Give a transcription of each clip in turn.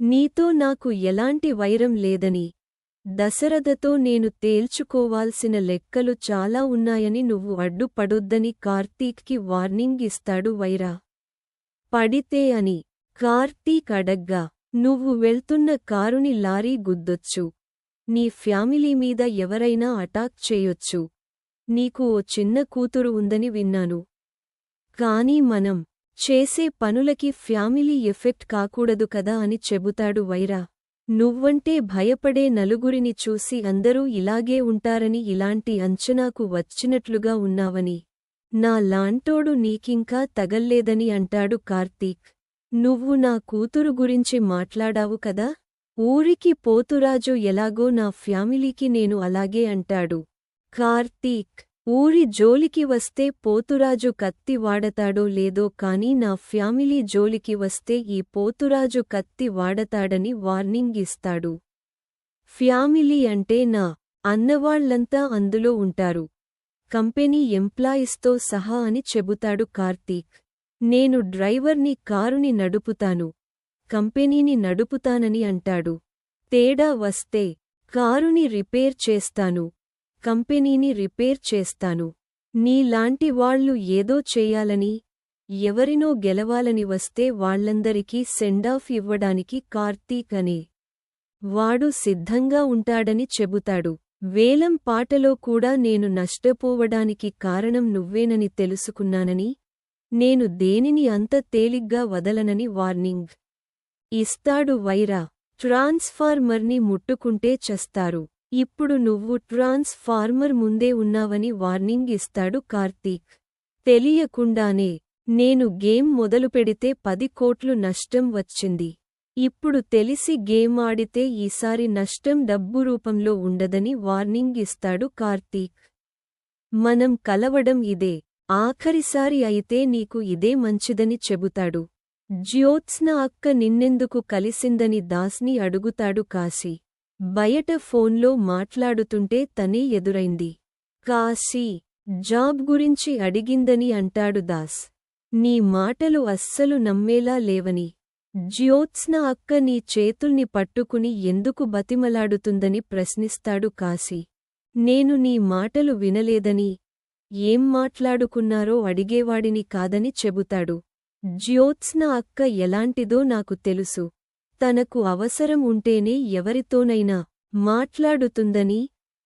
నీతో నాకు ఎలాంటి వైరం లేదని, దశరథతో నేను తేల్చుకోవాల్సిన లెక్కలు చాలా ఉన్నాయని నువ్వు అడ్డుపడొద్దని కార్తీక్కి వార్నింగ్ ఇస్తాడు వైరా. పడితే అని కార్తీక్ అడగ్గా, నువ్వు వెళ్తున్న కారుని లారీ గుద్దొచ్చు. నీ ఫ్యామిలీ మీద ఎవరైనా అటాక్ చేయొచ్చు. నీకు ఓ చిన్న కూతురు ఉందని విన్నాను. కానీ మనం చేసే పనులకి ఫ్యామిలీ ఎఫెక్ట్ కాకూడదు కదా అని చెబుతాడు వైరా. నువ్వంటే భయపడే నలుగురిని చూసి అందరూ ఇలాగే ఉంటారని ఇలాంటి అంచనాకు వచ్చినట్లుగా ఉన్నావని, నా లాంటోడు నీకింకా తగల్లేదని అంటాడు కార్తీక్. నువ్వు నా కూతురు గురించి మాట్లాడావు కదా, ఊరికి పోతురాజు ఎలాగో నా ఫ్యామిలీకి నేను అలాగే అంటాడు కార్తీక్. ఊరి జోలికి వస్తే పోతురాజు కత్తి వాడతాడో లేదో కానీ నా ఫ్యామిలీ జోలికి వస్తే ఈ పోతురాజు కత్తి వాడతాడని వార్నింగ్ ఇస్తాడు. ఫ్యామిలీ అంటే నా అన్నవాళ్లంతా అందులో ఉంటారు, కంపెనీ ఎంప్లాయీస్తో సహా అని చెబుతాడు కార్తీక్. నేను డ్రైవర్ని, కారుని నడుపుతాను, కంపెనీని నడుపుతానని అంటాడు. తేడా వస్తే కారుని రిపేర్ చేస్తాను, కంపెనీని రిపేర్ చేస్తాను. నీలాంటి వాళ్లు ఏదో చేయాలని, ఎవరినో గెలవాలని వస్తే వాళ్లందరికీ సెండాఫ్ ఇవ్వడానికి కార్తీక్ అనే వాడు సిద్ధంగా ఉంటాడని చెబుతాడు. వేలం పాటలో కూడా నేను నష్టపోవడానికి కారణం నువ్వేనని తెలుసుకున్నానని, నేను దేనిని అంత తేలిగ్గా వదలనని వార్నింగ్ ఇస్తాడు వైరా. ట్రాన్స్ఫార్మర్ని ముట్టుకుంటే చస్తారు. ఇప్పుడు నువ్వు ట్రాన్స్ఫార్మర్ ముందే ఉన్నావని వార్నింగ్ ఇస్తాడు కార్తీక్. తెలియకుండానే నేను గేమ్ మొదలుపెడితే 10 కోట్లు నష్టం వచ్చింది. ఇప్పుడు తెలిసి గేమ్ ఆడితే ఈసారి నష్టం డబ్బు రూపంలో ఉండదని వార్నింగ్ ఇస్తాడు కార్తీక్. మనం కలవడం ఇదే ఆఖరిసారి అయితే నీకు ఇదే మంచిదని చెబుతాడు. జ్యోత్స్న అక్క నిన్నెందుకు కలిసిందని దాస్ని అడుగుతాడు కాశీ. బయట ఫోన్లో మాట్లాడుతుంటే తనే ఎదురైంది. కాశీ జాబ్ గురించి అడిగిందని అంటాడు దాస్. నీ మాటలు అస్సలు నమ్మేలా లేవని, జ్యోత్స్న అక్క నీ చేతుల్ని పట్టుకుని ఎందుకు బతిమలాడుతుందని ప్రశ్నిస్తాడు కాశీ. నేను నీ మాటలు వినలేదని, ఏం మాట్లాడుకున్నారో అడిగేవాడిని కాదని చెబుతాడు. జ్యోత్స్న అక్క ఎలాంటిదో నాకు తెలుసు, తనకు అవసరం ఉంటేనే ఎవరితోనైనా మాట్లాడుతుందని,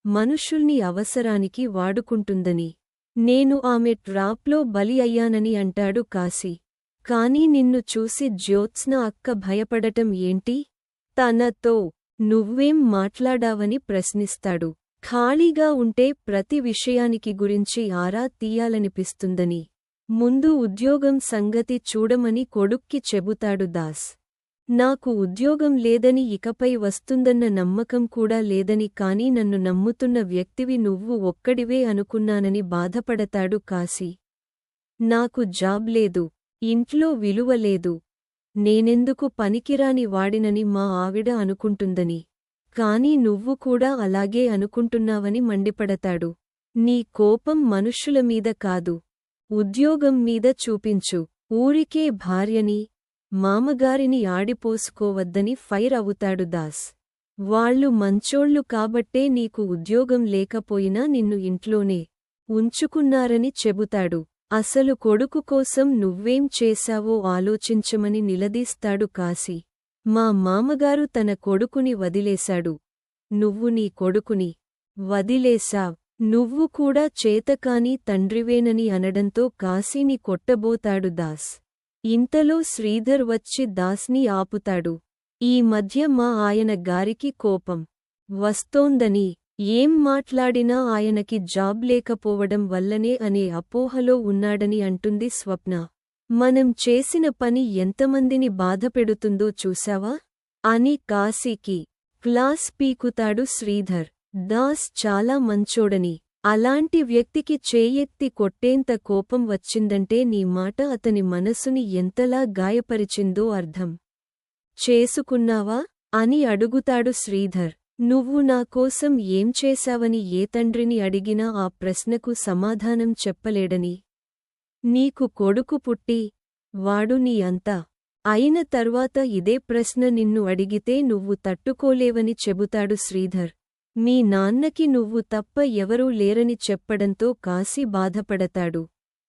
మనుషుల్ని అవసరానికి వాడుకుంటుందని, నేను ఆమె ట్రాప్లో బలి అయ్యానని అంటాడు కాశీ. కానీ నిన్ను చూసి జ్యోత్స్న అక్క భయపడటం ఏంటి? తనతో నువ్వేం మాట్లాడావని ప్రశ్నిస్తాడు. ఖాళీగా ఉంటే ప్రతి విషయానికి గురించి ఆరా తీయాలనిపిస్తుందని, ముందు ఉద్యోగం సంగతి చూడమని కొడుక్కి చెబుతాడు దాస్. నాకు ఉద్యోగం లేదని, ఇకపై వస్తుందన్న నమ్మకం కూడా లేదని, కానీ నన్ను నమ్ముతున్న వ్యక్తివి నువ్వు ఒక్కడివే అనుకున్నానని బాధపడతాడు కాశీ. నాకు జాబ్ లేదు, ఇంట్లో విలువ లేదు, నేనెందుకు పనికిరాని వాడినని మా ఆవిడ అనుకుంటుందని, కానీ నువ్వు కూడా అలాగే అనుకుంటున్నావని మండిపడతాడు. నీ కోపం మనుష్యుల మీద కాదు, ఉద్యోగం మీద చూపించు. ఊరికే భార్యని, మామగారిని ఆడిపోసుకోవద్దని ఫైర్ అవుతాడు దాస్. వాళ్ళు మంచోళ్ళు కాబట్టే నీకు ఉద్యోగం లేకపోయినా నిన్ను ఇంట్లోనే ఉంచుకున్నారని చెబుతాడు. అసలు కొడుకు కోసం నువ్వేం చేశావో ఆలోచించమని నిలదీస్తాడు కాశీ. మా మామగారు తన కొడుకుని వదిలేశాడు, నువ్వు నీ కొడుకుని వదిలేశావ్, నువ్వు కూడా చేతకాని తండ్రివేనని అనడంతో కాశీని కొట్టబోతాడు దాస్. ఇంతలో శ్రీధర్ వచ్చి దాస్ని ఆపుతాడు. ఈ మధ్య మా ఆయన గారికి కోపం వస్తోందని, ఏం మాట్లాడినా ఆయనకి జాబ్ లేకపోవడం వల్లనే అనే అపోహలో ఉన్నాడని అంటుంది స్వప్న. మనం చేసిన పని ఎంతమందిని బాధపెడుతుందో చూశావా అని కాశీకి క్లాస్ పీకుతాడు శ్రీధర్. దాస్ చాలా మంచోడని, అలాంటి వ్యక్తికి చేయెత్తి కొట్టేంత కోపం వచ్చిందంటే నీ మాట అతని మనసుని ఎంతలా గాయపరిచిందో అర్థం చేసుకున్నావా అని అడుగుతాడు శ్రీధర్. నువ్వు నా కోసం ఏం చేశావని ఏ తండ్రిని అడిగినా ఆ ప్రశ్నకు సమాధానం చెప్పలేడని, నీకు కొడుకు పుట్టి వాడు నీ అంతా అయిన తర్వాత ఇదే ప్రశ్న నిన్ను అడిగితే నువ్వు తట్టుకోలేవని చెబుతాడు శ్రీధర్. మీ నాన్నకి నువ్వు తప్ప ఎవరూ లేరని చెప్పడంతో కాసి బాధపడతాడు.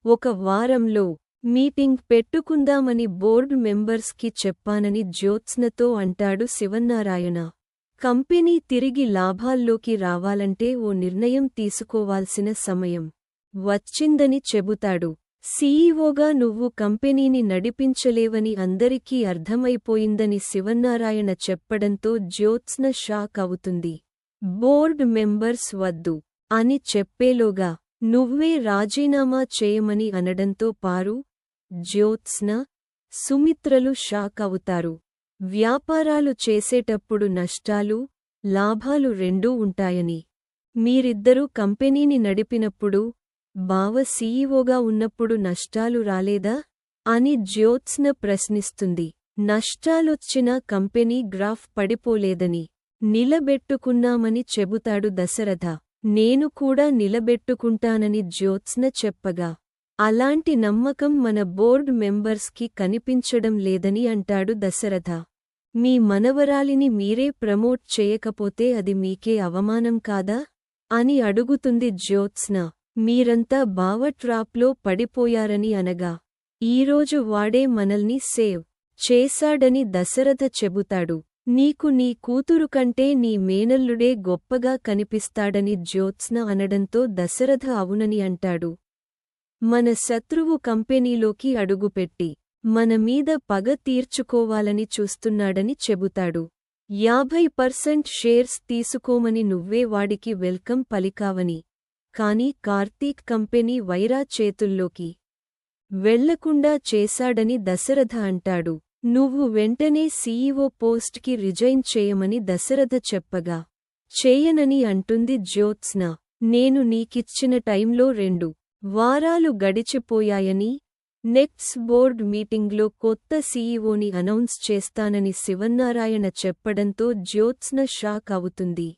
ఒక వారంలో మీటింగ్ పెట్టుకుందామని బోర్డు మెంబర్స్కి చెప్పానని జ్యోత్స్నతో అంటాడు శివన్నారాయణ. కంపెనీ తిరిగి లాభాల్లోకి రావాలంటే ఓ నిర్ణయం తీసుకోవాల్సిన సమయం వచ్చిందని చెబుతాడు. సీఈఓగా నువ్వు కంపెనీని నడిపించలేవని అందరికీ అర్థమైపోయిందని శివన్నారాయణ చెప్పడంతో జ్యోత్స్న షాక్ అవుతుంది. బోర్డు మెంబర్స్ వద్దు అని చెప్పేలోగా నువ్వే రాజీనామా చేయమని అనడంతో పారు, జ్యోత్స్న, సుమిత్రలు షాక్ అవుతారు. వ్యాపారాలు చేసేటప్పుడు నష్టాలు, లాభాలు రెండూ ఉంటాయని, మీరిద్దరూ కంపెనీని నడిపినప్పుడు, బావ సీఈఓగా ఉన్నప్పుడు నష్టాలు రాలేదా అని జ్యోత్స్న ప్రశ్నిస్తుంది. నష్టాలొచ్చినా కంపెనీ గ్రాఫ్ పడిపోలేదని, నిలబెట్టుకున్నామని చెబుతాడు దశరథ. నేను కూడా నిలబెట్టుకుంటానని జ్యోత్స్న చెప్పగా, అలాంటి నమ్మకం మన బోర్డు మెంబర్స్కి కనిపించడం లేదని అంటాడు దశరథ. మీ మనవరాలిని మీరే ప్రమోట్ చేయకపోతే అది మీకే అవమానం కాదా అని అడుగుతుంది జ్యోత్స్న. మీరంతా బావ ట్రాప్లో పడిపోయారని అనగా, ఈరోజు వాడే మనల్ని సేవ్ చేశాడని దశరథ చెబుతాడు. నీకు నీ కూతురు కంటే నీ మేనల్లుడే గొప్పగా కనిపిస్తాడని జ్యోత్స్న అనడంతో దశరథ అవునని అంటాడు. మన శత్రువు కంపెనీలోకి అడుగుపెట్టి మనమీద పగ తీర్చుకోవాలని చూస్తున్నాడని చెబుతాడు. 50% షేర్స్ తీసుకోమని నువ్వే వాడికి వెల్కమ్ పలికావని, కాని కార్తీక్ కంపెనీ వైరా చేతుల్లోకి వెళ్లకుండా చేశాడని దశరథ అంటాడు. నువ్వు వెంటనే సీఈఓ పోస్ట్కి రిజైన్ చేయమని దశరథ చెప్పగా, చేయనని అంటుంది జ్యోత్స్న. నేను నీకిచ్చిన టైంలో 2 వారాలు గడిచిపోయాయని, నెక్స్ట్ బోర్డ్ మీటింగ్లో కొత్త సీఈఓని అనౌన్స్ చేస్తానని శివన్నారాయణ చెప్పడంతో జ్యోత్స్న షాక్ అవుతుంది.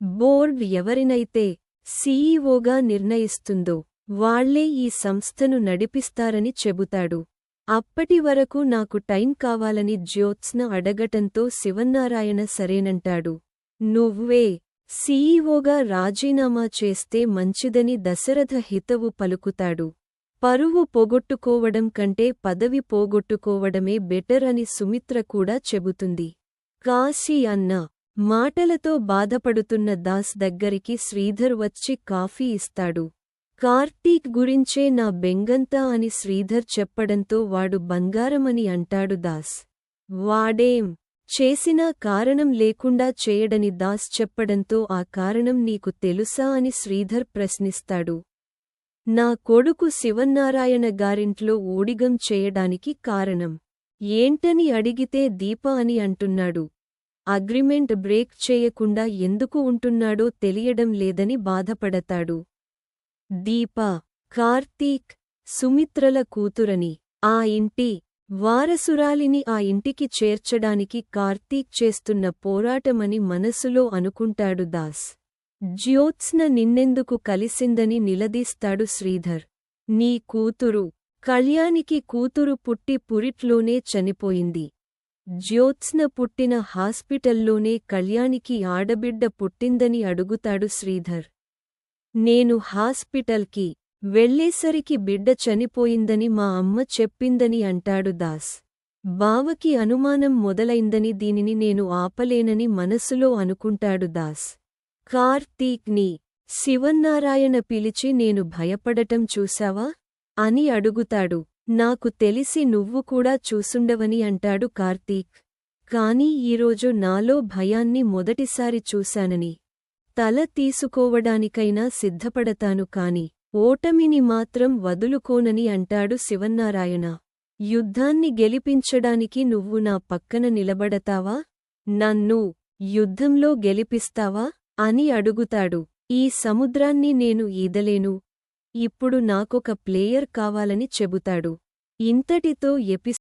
బోర్డ్ ఎవరినైతే సీఈఓగా నిర్ణయిస్తుందో వాళ్లే ఈ సంస్థను నడిపిస్తారని చెబుతాడు. అప్పటి వరకు నాకు టైం కావాలని జ్యోత్స్న అడగటంతో శివన్నారాయణ సరేనంటాడు. నువ్వే సీఈఓగా రాజీనామా చేస్తే మంచిదని దశరథ హితవు పలుకుతాడు. పరువు పోగొట్టుకోవడం కంటే పదవి పోగొట్టుకోవడమే బెటర్ అని సుమిత్ర కూడా చెబుతుంది. కాశీ అన్న మాటలతో బాధపడుతున్న దాస్ దగ్గరికి శ్రీధర్ వచ్చి కాఫీ ఇస్తాడు. కార్తీక్ గురించే నా బెంగంతా అని శ్రీధర్ చెప్పడంతో వాడు బంగారమని అంటాడు దాస్. వాడేం చేసినా కారణం లేకుండా చేయడని దాస్ చెప్పడంతో ఆ కారణం నీకు తెలుసా అని శ్రీధర్ ప్రశ్నిస్తాడు. నా కొడుకు శివన్నారాయణ గారింట్లో ఊడిగం చేయడానికి కారణం ఏంటని అడిగితే దీప అని అంటున్నాడు. అగ్రిమెంట్ బ్రేక్ చేయకుండా ఎందుకు ఉంటున్నాడో తెలియడం లేదని బాధపడతాడు. దీప, కార్తీక్, సుమిత్రల కూతురని, ఆ ఇంటి వారసురాలిని ఆ ఇంటికి చేర్చడానికి కార్తీక్ చేస్తున్న పోరాటమని మనసులో అనుకుంటాడు దాస్. జ్యోత్స్న నిన్నెందుకు కలిసిందని నిలదీస్తాడు శ్రీధర్. నీ కూతురు కళ్యాణికి కూతురు పుట్టి పురిట్లోనే చనిపోయింది. జ్యోత్స్న పుట్టిన హాస్పిటల్లోనే కళ్యాణికి ఆడబిడ్డ పుట్టిందని అడుగుతాడు శ్రీధర్. నేను హాస్పిటల్కి వెళ్లేసరికి బిడ్డ చనిపోయిందని మా అమ్మ చెప్పిందని అంటాడు దాస్. బావకి అనుమానం మొదలైందని దీనిని నేను ఆపలేనని మనసులో అనుకుంటాడు దాస్. కార్తీక్ని శివన్నారాయణ పిలిచి నేను భయపడటం చూశావా అని అడుగుతాడు. నాకు తెలిసి నువ్వు కూడా చూసుండవని అంటాడు కార్తీక్. కాని ఈరోజు నాలో భయాన్ని మొదటిసారి చూశానని, తల తీసుకోవడానికైనా సిద్ధపడతాను కాని ఓటమిని మాత్రం వదులుకోనని అంటాడు శివన్నారాయణ. యుద్ధాన్ని గెలిపించడానికి నువ్వు నా పక్కన నిలబడతావా? నన్ను యుద్ధంలో గెలిపిస్తావా అని అడుగుతాడు. ఈ సముద్రాన్ని నేను ఈదలేను. ఇప్పుడు నాకొక ప్లేయర్ కావాలని చెబుతాడు. ఇంతటితో ఎపిసోడ్